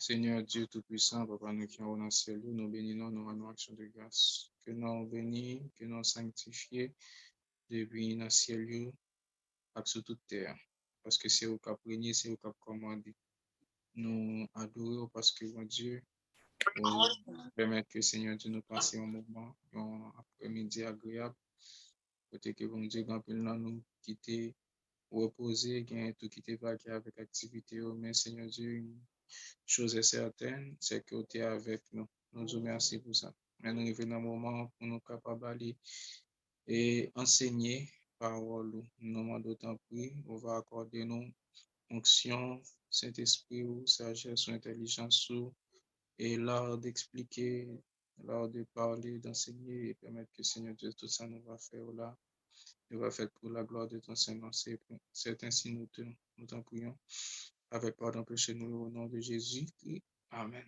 Seigneur Dieu Tout-Puissant, Papa, nous qui sommes dans le ciel, nous bénissons, nous rendons action de grâce. Que nous bénis, que nous sanctifiés depuis dans le ciel et sur toute terre. Parce que c'est au cap régné, c'est au cap commandé. Nous adorons parce que, mon Dieu, vous permettre que Seigneur Dieu nous passe un moment, un après-midi agréable. Côté que, mon Dieu, quand nous quitter, reposer, gain tout quitter vaquer avec activité, mais Seigneur Dieu, une chose est certaine, c'est que tu es avec nous. Nous vous remercions pour ça. Mais nous arrivons dans un moment pour nous capables d'aller et enseigner parole. Nous demandons d'autant plus, on va accorder nos onction, Saint-Esprit, ou sagesse ou intelligence, et l'art d'expliquer, l'art de parler, d'enseigner, et permettre que Seigneur Dieu, tout ça nous va faire là. Nous va faire pour la gloire de ton Seigneur. C'est ainsi nous t'en prions. Avec pardon péché nous au nom de Jésus. Amen.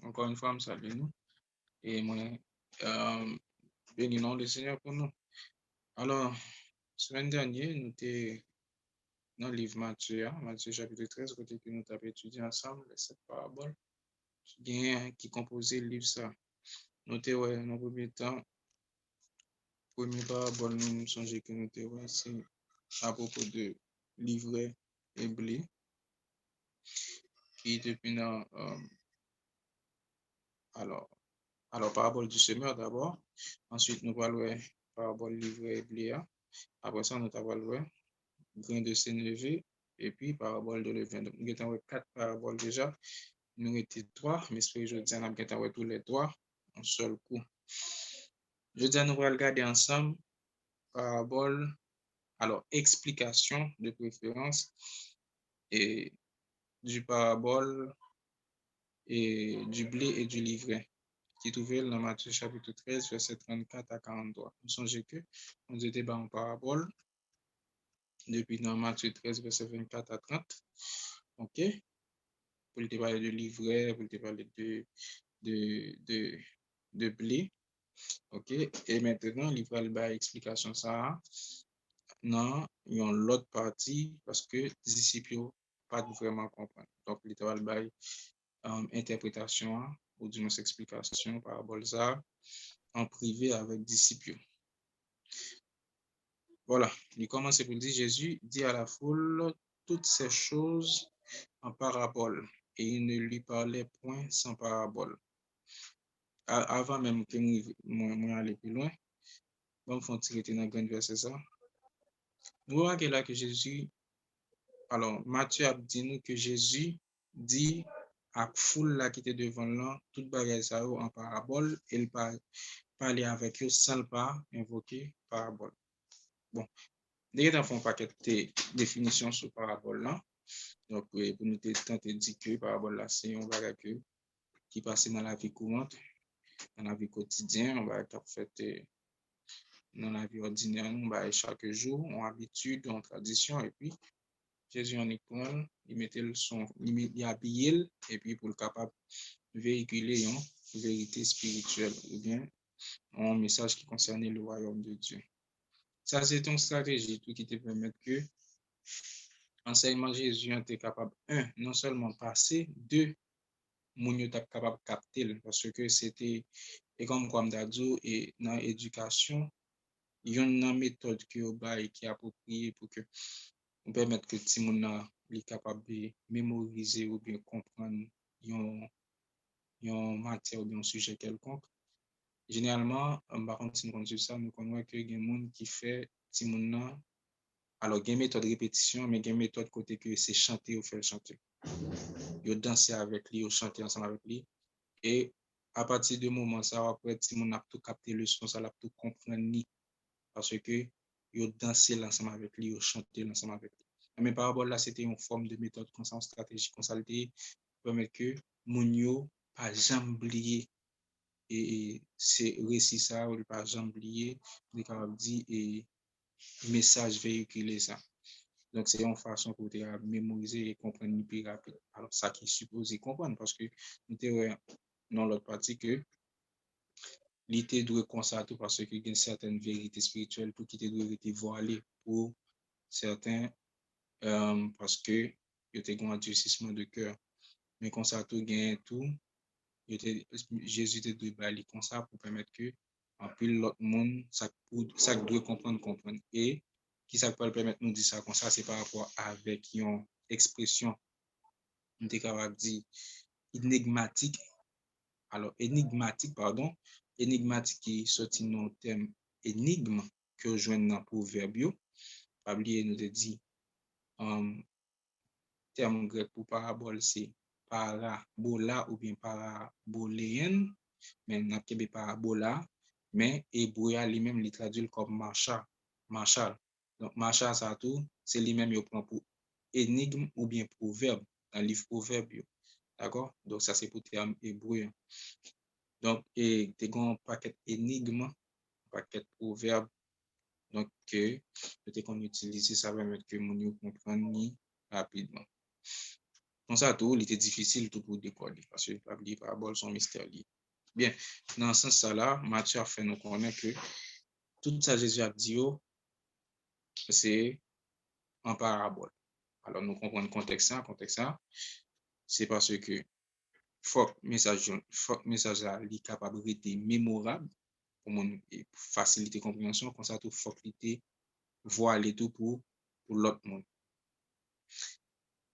Encore une fois, je salue nous. Et moi, bénissons le Seigneur pour nous. Alors, semaine dernière, nous étions dans le livre Matthieu, Matthieu chapitre 13, côté que nous avons étudié ensemble cette parabole qui composait le livre ça. Nous étions dans le premier temps, première parabole, nous songeons que nous étions c'est à propos de livret et blé. Qui depuis dans alors parabole du semeur d'abord, ensuite nous parlons parabole livret et blé, après ça nous parlons grain de sénévé et puis parabole de levain. Donc nous avons 4 paraboles déjà, nous étions 3, mais ce que je dis, nous avons tous les 3 en seul coup. Je dis nous allons regarder ensemble parabole, alors explication de préférence et du parabole et du blé et du livret, qui trouvait dans Matthieu chapitre 13, verset 34 à 43. Nous songez que nous étions en parabole depuis dans Matthieu 13, verset 24 à 30. OK? Pour te parler de livret, pour te parler de blé. OK? Et maintenant, il va faire explication ça. Non, il y a l'autre partie parce que les disciples pas vraiment comprendre. Donc, il va faire interprétation ou d'une explication parabole ça en privé avec disciples. Voilà, il commence pour dire Jésus dit à la foule toutes ces choses en parabole et il ne lui parlait point sans parabole. Avant même que moi aller plus loin, on va tirer dans le grand verset ça. Nous voyons là que Jésus, alors Matthieu a dit nous que Jésus dit à foule là qui était devant là, toute bagaille ça en parabole, et il parlait avec eux sans pas invoquer parabole. Bon, déjà dans un paquet de définitions sur parabole là. Donc, pour nous tenter de dire que parabole là, c'est un bagage qui passe dans la vie courante, dans la vie quotidienne, on va être fait dans la vie ordinaire, on va chaque jour, on habitude, on tradition, et puis Jésus en école, il mettait le son, il habillé, et puis pour le capable de véhiculer une vérité spirituelle, ou bien un message qui concernait le royaume de Dieu. Ça, c'est une stratégie tout qui te permet que l'enseignement Jésus était capable, non seulement passer, deux, moun yo tap capable capter parce que c'était et comme d'adou et dans l'éducation il y a une méthode qui est appropriée pour que on permette que ti moun est capable de mémoriser ou bien comprendre une matière ou bien un sujet quelconque. Généralement par contre si nous ça nous connaissons que il y a monde qui fait ti moun alors il y a une méthode répétition mais il y a une méthode côté que c'est chanter ou faire chanter. Yo danser avec lui, yo chanter ensemble avec lui. Et à partir de moment ça après si on a tout capté le son ça l'a tout comprendre ni parce que yo danser ensemble avec lui yo chanter ensemble avec lui mais parabole là c'était une forme de méthode comme ça une stratégie consultée permettre que moun yo pas jamais oublier et c'est récit ça ou pas jamais oublier les capable dire et message véhiculé ça. Donc, c'est une façon pour te mémoriser et comprendre plus rapide. Alors, ça qui est supposé comprendre parce que nous avons dans l'autre partie que l'idée doit constater parce qu'il y a une certaine vérité spirituelle pour qui doit être voilée pour certains parce que il y a un endurcissement de cœur. mais comme ça, tout gagne tout. Jésus te doit parler comme ça pour permettre que en plus l'autre monde ça doit comprendre et qui ça peut permettre nous dire ça comme ça c'est par rapport avec une expression on est capable de dire énigmatique alors énigmatique pardon énigmatique qui sorti dans terme énigme que joindre dans proverbe pas oublier nous te dit terme grec pour parabole c'est parabola ou bien paraboléen mais n'a pas parabola mais hébreu lui-même il traduit comme marshal donc marshal ça tout c'est lui-même il prend pour énigme ou bien proverbe dans le livre proverbe d'accord donc ça c'est pour terme hébreu donc et tu as un paquet énigme paquet proverbe donc que qu'on utilise ça va permettre que mon comprendre rapidement. Comme ça, tout, il était difficile tout pour décoller parce que les paraboles sont mystérieuses. Bien, dans ce sens-là, Matthieu a fait nous connaître que tout ça, Jésus a dit, c'est en parabole. Alors, nous comprenons le contexte, c'est parce que faut message là, il est capable d'être mémorable pour faciliter la compréhension, comme ça, tout faut qu'il était voilé tout pour l'autre monde.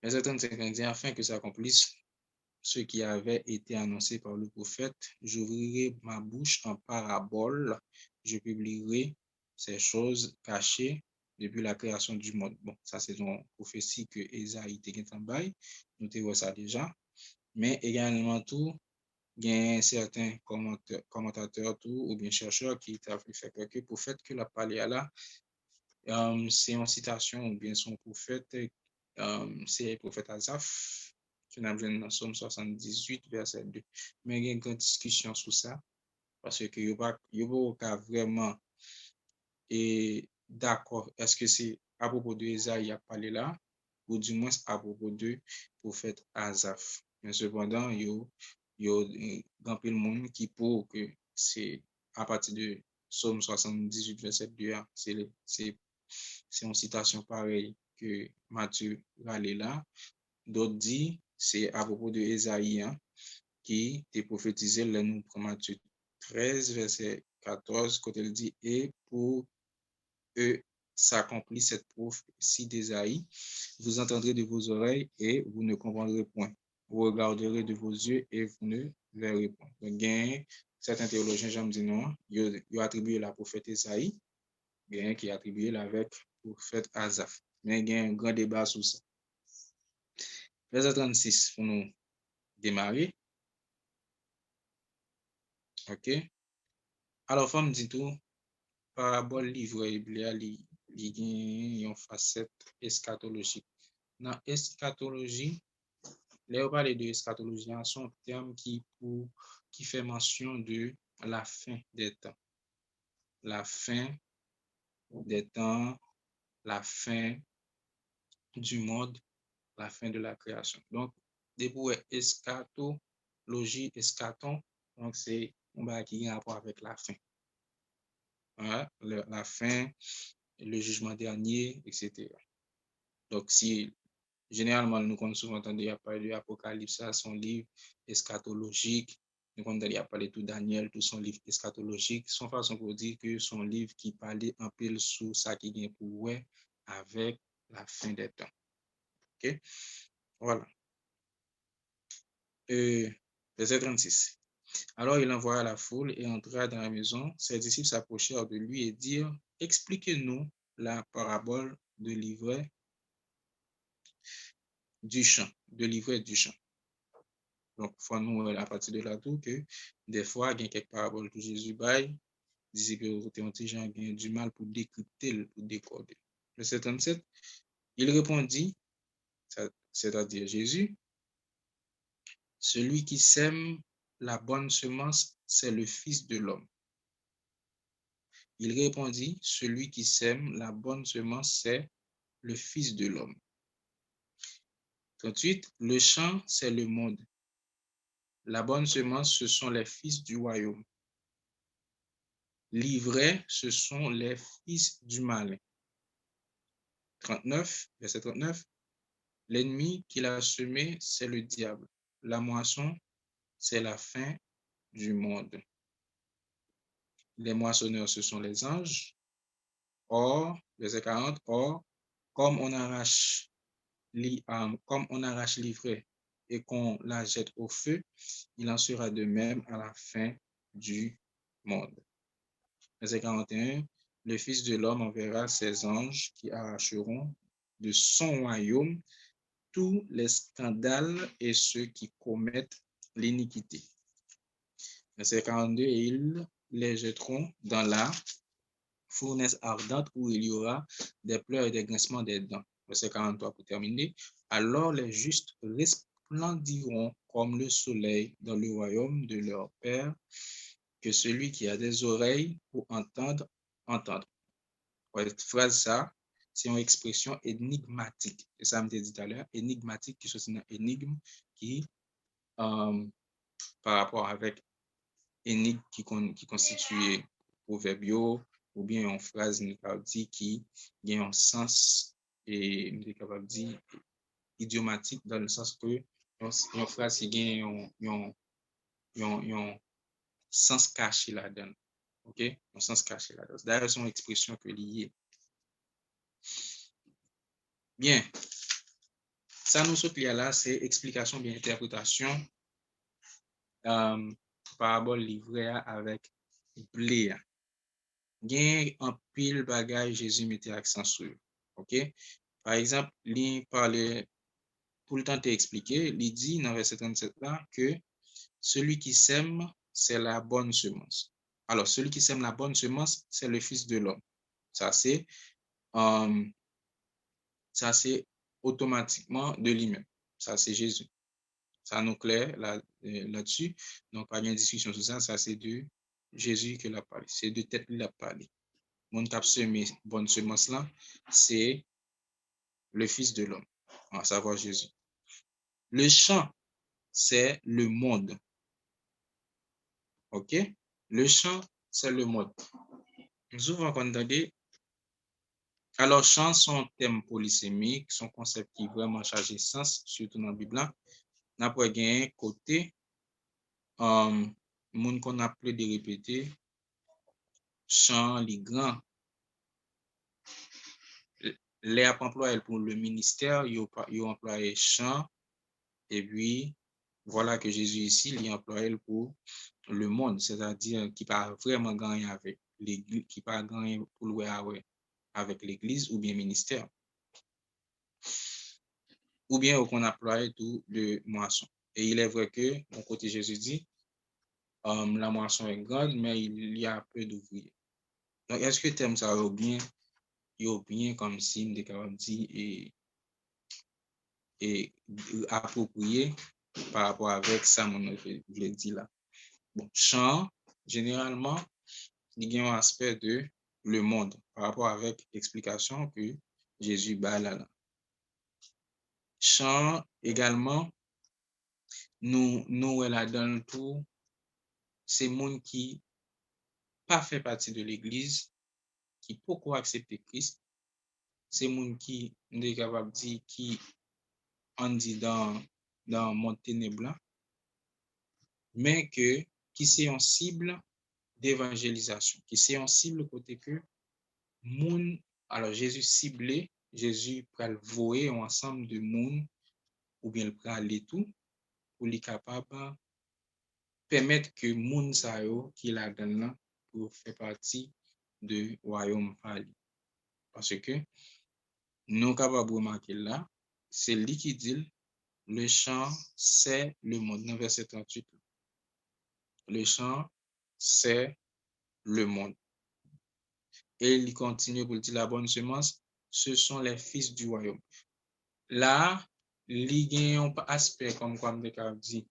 Verset 35 dit, afin que s'accomplisse ce qui avait été annoncé par le prophète, j'ouvrirai ma bouche en parabole, je publierai ces choses cachées depuis la création du monde. Bon, ça c'est une prophétie que Esaïe était en bail, nous avons ça déjà, mais également tout, il y a certains commentateurs tout, ou bien chercheurs qui ont fait que le prophète que la parlé à là, c'est une citation ou bien son prophète, c'est le prophète Asaph, qui n'a besoin dans Somme 78, verset 2. Mais il y a une grande discussion sur ça, parce que il n'y a pas vraiment d'accord, est-ce que c'est à propos de Esaïe a parlé là, ou du moins à propos de prophète Asaph. Mais cependant, il y a grand peu de monde qui pour que c'est à partir de Somme 78, verset 2, c'est une citation pareille que Matthieu râlé là. D'autres disent c'est à propos de Esaïe qui est prophétisé le nom pour Matthieu 13, verset 14, quand il dit et pour eux s'accomplit cette prophétie d'Esaïe, vous entendrez de vos oreilles et vous ne comprendrez point. Vous regarderez de vos yeux et vous ne verrez point. Donc, certains théologiens, j'aime dire non, ils ont attribué la prophète Esaïe, qui est attribué avec prophète Asaph. Mais il y a un grand débat sur ça. Verset 36 pour nous démarrer. OK. Alors, femme dit tout, parabole livre Biblia, il y a une facette eschatologique. Dans eschatologie, les parler de eschatologie, sont un terme qui fait mention de la fin des temps. La fin des temps, la fin du monde, la fin de la création. Donc, debout eschatologie, eschaton, donc c'est un bail qui a rapport avec la fin. Hein? La fin, le jugement dernier, etc. Donc, si généralement, nous avons souvent entendu parler de l'Apocalypse, son livre eschatologique, nous avons parlé de Daniel, tout son livre eschatologique, son façon pour dire que son livre qui parlait un peu sur ça qui vient pour ouais avec la fin des temps. OK? Voilà. Verset 36. Alors il envoya la foule et entra dans la maison. Ses disciples s'approchèrent de lui et dirent, expliquez-nous la parabole de l'ivraie du champ, Donc, il faut nous, à partir de là, tout que des fois, il y a quelques paraboles que Jésus baille, disait que les gens ont du mal pour décrypter, pour décoder. Verset 37, il répondit, c'est-à-dire Jésus, celui qui sème la bonne semence, c'est le Fils de l'homme. Il répondit, celui qui sème la bonne semence, c'est le Fils de l'homme. 38, le champ, c'est le monde. La bonne semence, ce sont les fils du royaume. L'ivraie, ce sont les fils du malin. 39, verset 39, l'ennemi qu'il a semé, c'est le diable. la moisson, c'est la fin du monde. Les moissonneurs, ce sont les anges. Or, verset 40, or, comme on arrache l'ivraie et qu'on la jette au feu, il en sera de même à la fin du monde. Verset 41, le Fils de l'homme enverra ses anges qui arracheront de son royaume tous les scandales et ceux qui commettent l'iniquité. Verset 42, et ils les jetteront dans la fournaise ardente où il y aura des pleurs et des grincements des dents. Verset 43 pour terminer. Alors les justes resplendiront comme le soleil dans le royaume de leur Père. Que celui qui a des oreilles pour entendre, entendre. Cette phrase, ça, c'est une expression énigmatique. Et ça me dit tout à l'heure, énigmatique, qui est une énigme qui, par rapport avec énigme qui constitue proverbio, ou bien une phrase qui a un sens et est capable de dire idiomatique dans le sens que une phrase qui a un sens caché là-dedans. OK? Un sens caché là-dedans. D'ailleurs, c'est une expression que liée. Bien. Ça nous saute là, c'est explication bien interprétation. Parabole livrée avec blé. Gain en pile bagage Jésus mettait accent sur. OK? Par exemple, il parlait pour le temps d'expliquer, il dit dans verset 37 là que celui qui sème, c'est la bonne semence. Alors, celui qui sème la bonne semence, c'est le Fils de l'homme. Ça, c'est automatiquement de lui-même. Ça, c'est Jésus. Ça nous claire là-dessus. Donc, pas de discussion sur ça. Ça, c'est de Jésus qui l'a parlé. C'est de tête qu'il a parlé. Mon cap semé bonne semence là, c'est le Fils de l'homme, à savoir Jésus. Le champ, c'est le monde. OK? Le champ, c'est le monde. Souvent, quand on entend, alors, champ sont thème polysémique, son concept qui est vraiment chargé de sens, surtout dans la Bible. N'a pas gagné côté, moun qu'on appelé de répéter, champ, les grands. Les employés pour le ministère, ils ont employé champ, et puis, voilà que Jésus ici, il est employé pour le monde, c'est-à-dire qui pas vraiment gagné avec l'église, qui pas gagné pour louer avec l'église ou bien ministère. Ou bien qu'on emploie tout de moisson. Et il est vrai que, mon côté Jésus dit, la moisson est grande, mais il y a peu d'ouvriers. Donc, est-ce que thème ça va bien, comme signe de capable dit et approprié par rapport avec ça, mon je dit là. Bon, champ, généralement, il y a un aspect de le monde par rapport avec l'explication que Jésus bat là. Champ, également, nous là dans le tout, c'est monde qui pas fait partie de l'église, qui pourquoi accepter Christ, c'est monde qui est capable de dire qui on dit dans mon ténèbre, mais qui c'est en cible d'évangélisation, qui c'est en cible côté que moun, alors Jésus ciblé, Jésus pral voyer un ensemble de moun ou bien le pral aller tout pour les capable permettre que moun sa yo qui la donne pour faire partie de royaume pali. Parce que nous capables remarquer là, c'est lui qui dit le champ c'est le monde. Dans verset 38. Le champ c'est le monde. Et il continue pour dire la bonne semence, ce sont les fils du royaume. Là, il y a un aspect comme on dit,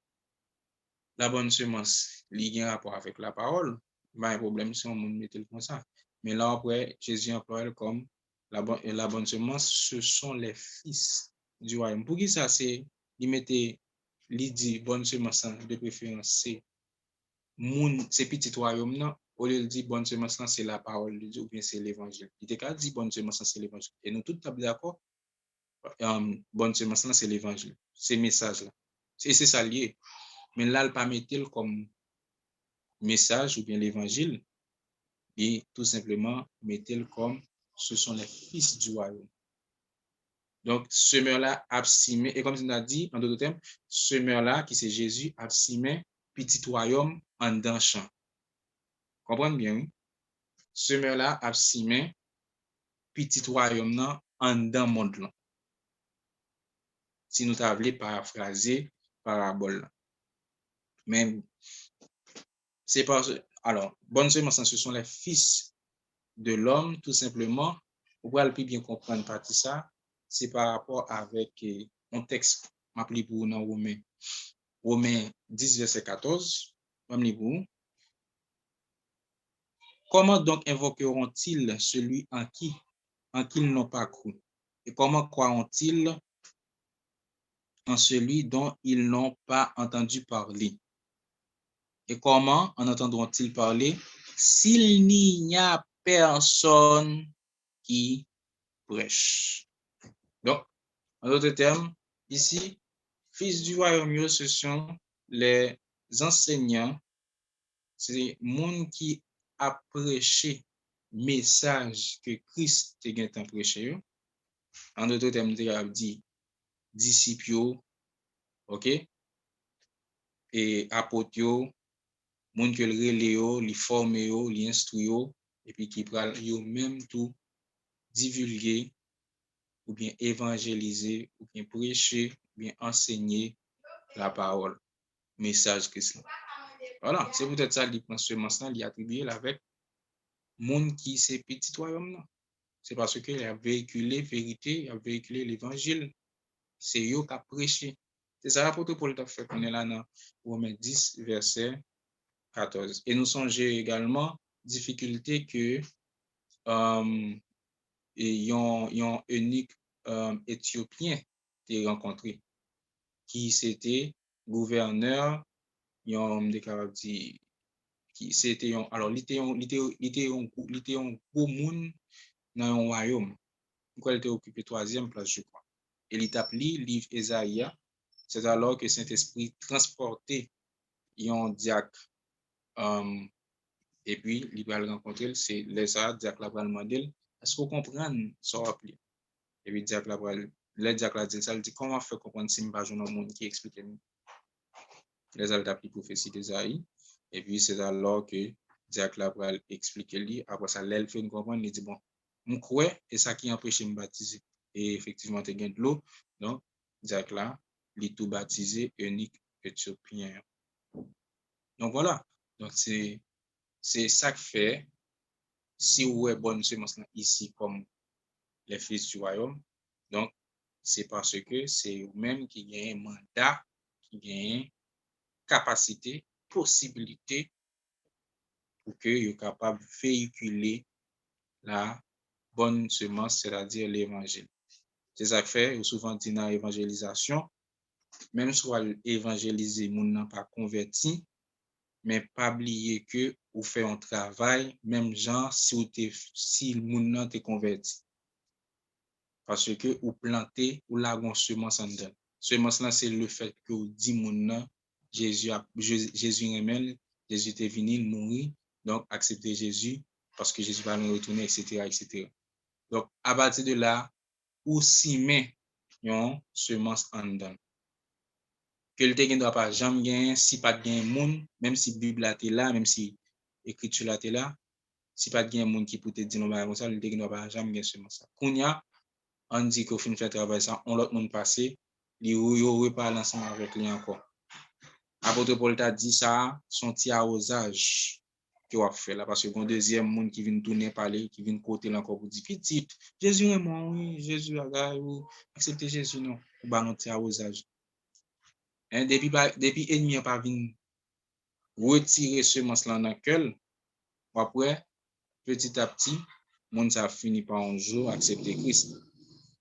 la bonne semence, il y a un rapport avec la parole. Pas un problème si on met comme ça. Mais là, après, Jésus emploie comme la bonne semence, ce sont les fils du royaume. Pour qui ça, c'est, il dit bonne semence de préférence, c'est petit royaume, non? Au lieu de dire bonne semence, c'est la parole de Dieu ou bien c'est l'évangile. Il était dit bonne semence, c'est l'évangile. Et nous tous sommes d'accord, bonne semence, c'est l'évangile. C'est le message là. Et c'est ça lié. Mais là, il pas mettre comme message ou bien l'évangile, et tout simplement mettre comme ce sont les fils du royaume. Donc, semeur-là absimé, et comme on a dit, en d'autres termes, semeur-là, qui c'est Jésus, absimé, petit royaume en dans champ. Comprenez bien, oui? Semeur-là absimé, petit royaume nan en dans monde là. Si nous t'avons paraphraser parabole. Mais c'est pas, alors, bonne semence, ce sont les fils de l'homme, tout simplement. Pour pouvoir le plus bien comprendre partie ça, c'est par rapport avec un texte, m'appelé pour dans Romains 10, verset 14. Comment donc invoqueront-ils celui en qui ils n'ont pas cru? Et comment croiront-ils en celui dont ils n'ont pas entendu parler? Et comment en entendront-ils parler s'il n'y a personne qui prêche? Donc, en d'autres termes, ici, fils du royaume, ce sont les enseignants, c'est les gens qui a prêché message que Christ a prêché. En d'autres termes, il a dit disciples, ok, et apôtres, moun que le relé, li formé, li instruit, et puis qui pral yo même tout divulguer ou bien évangéliser ou bien prêcher ou bien enseigner la parole, message Christ. Voilà, c'est peut-être ça li prend semence là, li attribué avec moun qui c'est petit royaume là. C'est parce que il a véhiculé vérité, il a véhiculé l'évangile. C'est eux qui a prêché. C'est ça l'apôtre Paul t'a fait qu'on est là dans Romains 10 verset 14. Et nous songeons également difficulté que yon unique éthiopien t'est rencontré qui c'était gouverneur yon déclaré qui c'était alors il était un gros monde dans un royaume. Il était occupé troisième place, je crois. Et il t'a pris livre Esaïa. C'est alors que Saint-Esprit transporté yon diacre et puis il va le rencontrer, c'est les diacre la va demander est-ce qu'on comprend ça appelé? Et puis diacre la va le diacre la dit ça, il dit comment faire comprendre si m'pas un monde qui explique nous. Les a appris prophétie d'Esaïe et puis c'est alors que diacre la va expliquer lui après ça l'elle fait comprendre, il dit bon, on croit et ça qui empêche me baptiser. Et effectivement tu gain de l'eau. Donc diacre là, il tout baptisé unique éthiopien. Donc voilà. Donc c'est ça que fait si vous êtes bonne semence ici comme les fils du royaume. Donc c'est parce que c'est eux-mêmes qui gagnent mandat, qui gagnent capacité, possibilité pour que soient capables de véhiculer la bonne semence, c'est-à-dire l'évangile. C'est ça que fait, souvent dit dans l'évangélisation, même soit évangéliser, moun nan pas converti, mais pas oublier que ou fait un travail, même genre si le moun nan te converti. Parce que ou planter ou la semence en dedans. Semence là c'est le fait que ou dit moun nan Jésus remène, Jésus était venu mourir, donc accepter Jésus parce que Jésus va nous retourner, etc., etc. Donc à partir de là, ou si met yon semence en dedans. Que le ne doit pas jamais gagner si pas de monde, même si Bible est là, même si écriture est là, si pas de monde qui peut te dire non comme ça, le ne doit pas jamais gagner semence. Kounya on dit qu'au fin de faire travail ça, on l'autre monde passé, il reparle ensemble avec lui encore. Apôtre Paul t'a dit ça, son petit arrosage que va faire là, parce que un deuxième monde qui vient tourner parler, qui vient côté encore pour dire petit, Jésus est moi, oui, Jésus a ou accepter Jésus non, ou ba notre arrosage. Hein, depuis ennemi a pas vinn retirer semence là dans cœur, après petit à petit, monde ça finit par un jour accepter Christ.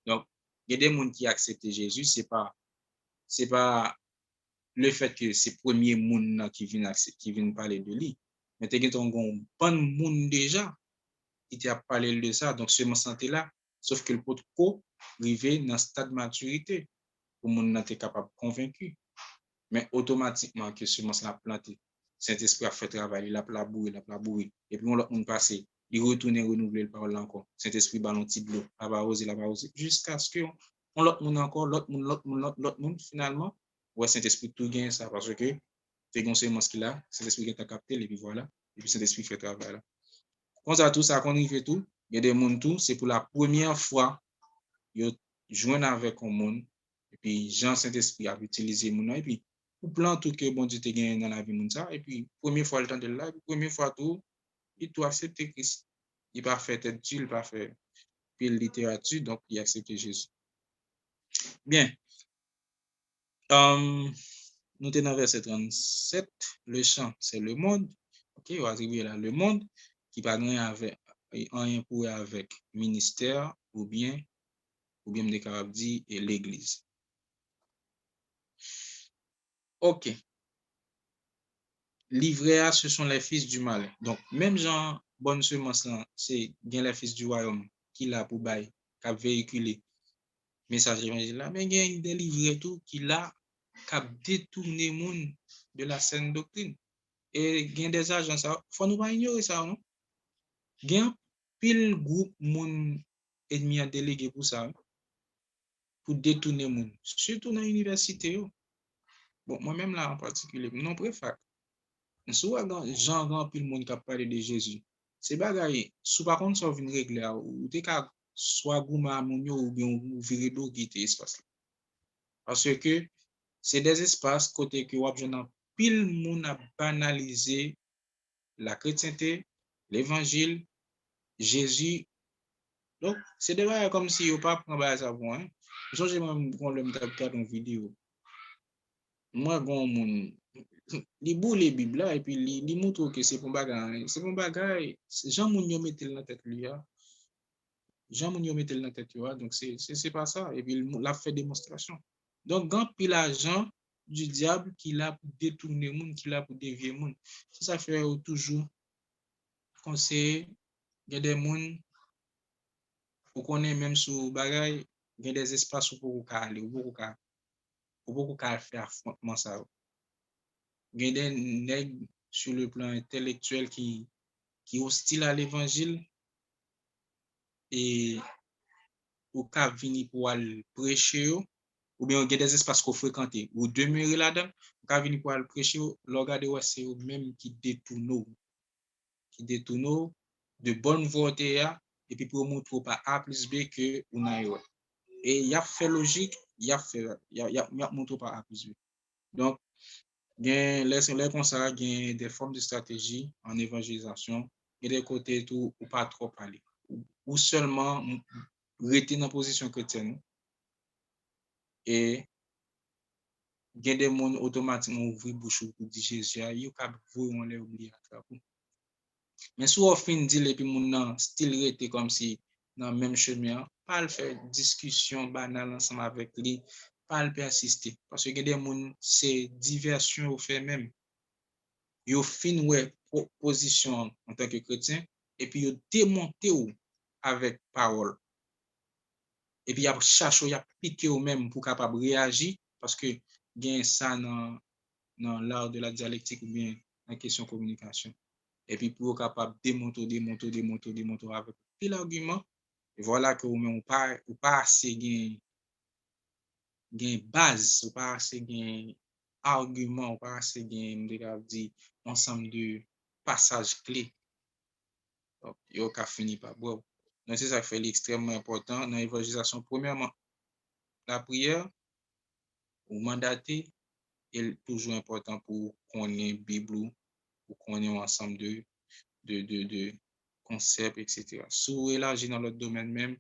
Donc, il y a des gens qui acceptent Jésus, c'est pas le fait que c'est premier monde qui viennent parler de lui, mais tu as un bon monde déjà qui t'a parlé de ça, donc ce santé là, sauf que le pot arriver dans stade de maturité pour monde être capable convaincu. mais automatiquement que semence l'a planté, Saint-Esprit a fait travail, il a labouré, et puis on l'a passé, il retourne renouveler le parole encore. Saint-Esprit ballon petit de l'eau, la arroser, jusqu'à ce que on l'autre monde encore, l'autre monde, finalement, ouais, Saint-Esprit tout gagne ça, parce que c'est une semence qu'il a, Saint-Esprit qui a capté, et puis voilà, et puis Saint-Esprit fait travail là. Quand ça tout ça, qu'on y fait tout, il y a des gens tout, c'est pour la première fois, ils joignent avec un monde, et puis Jean Saint-Esprit a utilisé mon et puis pour plan tout que bon Dieu te gagne dans la vie moun ça, et puis première fois le temps de là, première fois tout, il doit accepter Christ. Il pas fait tête il pas fait pile littérature, donc il a accepté Jésus. Bien. Nous sommes dans verset 37, le champ, c'est le monde. Ok, on va arriver là, le monde qui pas rien pour avec ministère ou bien des capables dire et l'église. Ok. Livréa, ce sont les fils du mal. Donc, même Jean, bonne semence là, c'est bien les fils du royaume qui l'a pour bail, qui a véhiculé message évangile là, mais il y a des livrets tout qui l'a détourné monde de la saine doctrine. Et il y a des agents, ça, faut nous pas ignorer ça, non? Il y a pile groupe monde ennemi à délégué pour ça, pour détourner monde, surtout dans l'université. Bon, moi-même là en particulier, non préfère. Soit Jean grand pile monde qui a parlé de Jésus. C'est bagaille, sous par contre, ça vient régler, ou t'es qu'à soit gouma moun yo ou bien ou virer d'eau qui espace. Parce que c'est des espaces côté que wap jeune pile monde a banalisé la chrétienté, l'évangile, Jésus. Donc, c'est des bagailles comme si yo pas prend ça pour hein. J'ai même quand le m'tap une vidéo. Moi gon moun li bou les bibles là et puis li montre que c'est pour bagay Jean moun yo mette dans tête lui Jean moun yo mette dans tête donc c'est pas ça et puis il a fait démonstration donc grand pile agent du diable qui l'a pour détourner monde qui l'a pour dévier monde c'est ça fait toujours conseiller il y a des monde pour connaître même sous bagay il y a des espaces pour aller ou beaucoup faire affrontement ça il y a des nègres sur le plan intellectuel qui hostile à l'évangile et au cas venir pour aller prêcher ou bien il y a des espaces qu'on fréquente ou demeurer là-dedans au cas venir pour aller prêcher regarder ouais c'est eux même qui détournent de bonne volonté et puis pour montrer par A plus B que on a et il y a fait logique il y a montré par A plus B donc les comme ça des formes de stratégie en évangélisation et des côtés tout ou pas trop parler ou seulement rester dans la position chrétienne et il y a des gens automatiquement ouvrir bouche pour dire Jésus il y a on les oublier mais si on fin dire et puis mon style rester comme si dans même chemin pas le faire discussion banale ensemble avec lui pas le persister parce que il y a des gens c'est diversion au fait même yo fin ouais position en tant que chrétien et puis yo démonter avec parole et puis il y a cherché il y a piqué au même pour capable réagir parce que gain ça dans l'art de la dialectique ou bien en question communication et puis pour capable démonter avec pile argument et voilà que ou pas assez gain base ou pas assez gain argument ou pas assez gain dire ensemble de passages clés donc yo ka fini par bon donc c'est ça qui fait extrêmement important dans l'évangélisation premièrement la prière ou mandater est toujours important pour qu'on ait Bible pour qu'on ait un ensemble de concepts, etc. Si vous élargissez dans l'autre domaine même,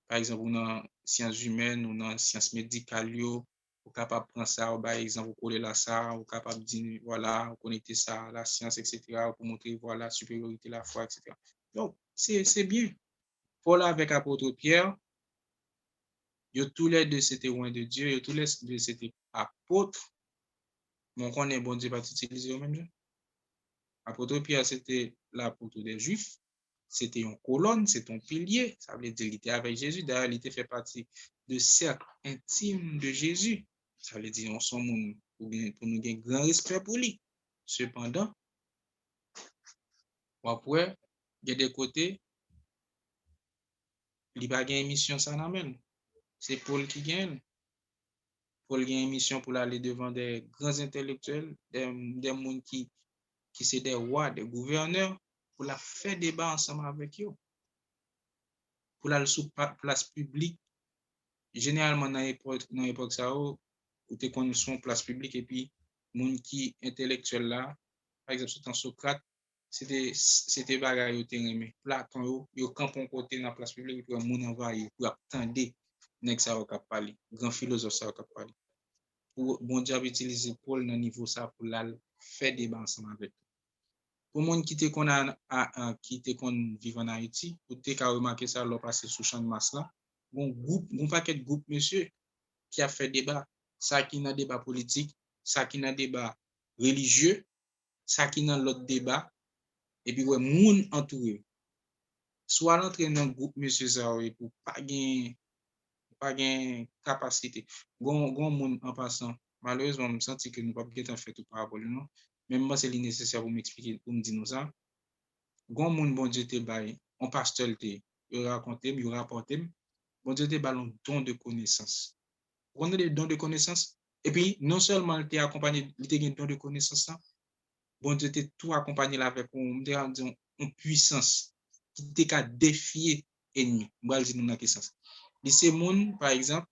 par exemple, dans sciences humaines ou dans sciences médicales, vous êtes capable de prendre ça, par exemple, vous coller là ça, vous êtes capable de dire, voilà, vous connectez ça à la science, etc., pour montrer, voilà, la supériorité de la foi, etc. Donc, c'est bien. Paul avec l'apôtre Pierre, tous les deux c'était loin de Dieu, tous les deux c'était apôtres, mais on connaît bon Dieu pas utiliser au même jeu. Apôtre Pierre, c'était l'apôtre des Juifs. C'était une colonne, c'est un pilier. Ça veut dire qu'il était avec Jésus. D'ailleurs, il était fait partie du cercle intime de Jésus. Ça veut dire, on son monde pour nous gagner grand respect pour lui. Cependant, après, il y a des côtés, il n'y a pas une mission ça n'amène. C'est Paul qui gagne. Paul gagne une mission pour aller devant des grands intellectuels, des gens qui sont des rois, des gouverneurs, pour la faire débat ensemble avec eux. Pour aller sur place publique, généralement dans l'époque ça, où tu connais son place publique et puis, les gens qui intellectuels là, par exemple, sur Socrate, c'était bagaille au terrain. Platon, yo campon côté dans la place publique, pour moun envahi, pour attendre, nèg ça va parler, grand philosophe ça va parler. Pour bon Dieu utiliser Paul dans niveau ça pour la faire débat ensemble avec. Pour moun qui te kon qui te kon vivre en Haïti, pour te ka remarquer ça lors passer sous champ de masse là, bon paquet de groupe monsieur qui a fait débat, ça qui dans débat politique, ça qui dans débat religieux, ça qui dans l'autre débat. Et puis, ouais, moun entouré. Soit l'entrée dans le groupe, monsieur Zaoui, pour pas gain capacité. Gon moun en passant. Malheureusement, je me sens que nous pas bien fait tout par rapport non. Même moi, c'est nécessaire pour m'expliquer, pour me dire nous ça. Gon moun bon Dieu te bail, on pasteur te, il raconte, il rapporte, bon Dieu te bail un don de connaissance. On a des dons de connaissance. Et puis, non seulement il t'a accompagné, il t'a un don de connaissance, bon Dieu t'a tout accompagné avec une puissance qui t'a défier ennemi. Moi, je dis nous dans quel sens. Ces moun, par exemple,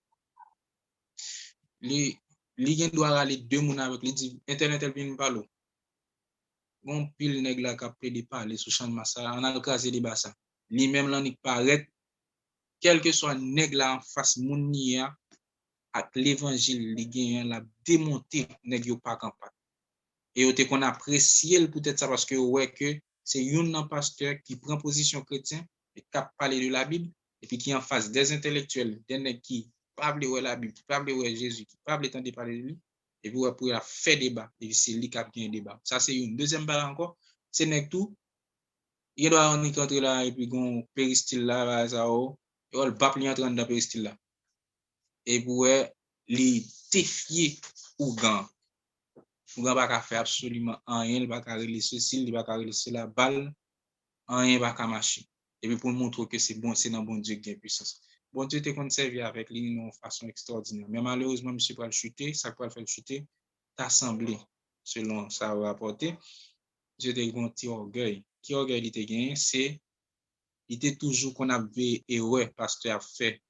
les gens doivent aller deux moun avec les dit internet elle vient parler. Bon pile nèg la cap de parler sur champ de massa, on a écrasé des bassa. Li même là ni paraît quel que soit nèg la en face moun ni a ak l'évangile li gen la démonter nèg yo pas campagne. Et yo te qu'on apprécier peut-être ça parce que ouais que c'est un pasteur qui prend position chrétien et qui parler de la Bible et puis qui en face des intellectuels, des nèg qui parlent de la Bible, qui parlent de Jésus, qui parlent de parler de lui et puis pour la faire débat et c'est lui qui a bien débat. Ça c'est une deuxième balle encore, c'est nèg tout il doit on rentrer là et puis gon péristyle là ça et on va pas entrer dans péristyle là. Et pour les défier ou gang ou gang pas faire absolument rien, il va pas relever ceci, il va pas relever la balle, rien va pas marcher. Et puis pour montrer que c'est bon, c'est dans bon Dieu qui a puissance. Bon Dieu te conservé avec lui d'une façon extraordinaire. Mais malheureusement, monsieur pas le chuter, ça peut le faire chuter, t'assemblé selon ça rapporté. Dieu te grand petit orgueil. Qui orgueil il te gagné, c'est il était toujours qu'on avait erreur pasteur a fait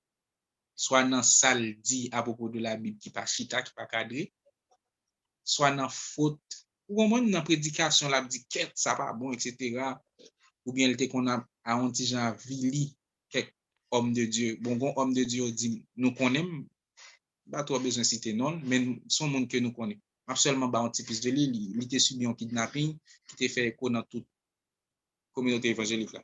soit dans salle dit à propos de la Bible qui pas chita, qui pas cadré, soit dans faute ou au moins dans prédication la dit quête ça pas bon etc. ou bien il était qu'on a un petit gens vili quelques hommes de Dieu bon homme de Dieu dit nous connaissons pas trop besoin citer non mais son monde que nous connaissons absolument pas un petit plus de lui il était subi un kidnapping qui était fait écho dans toute communauté évangélique là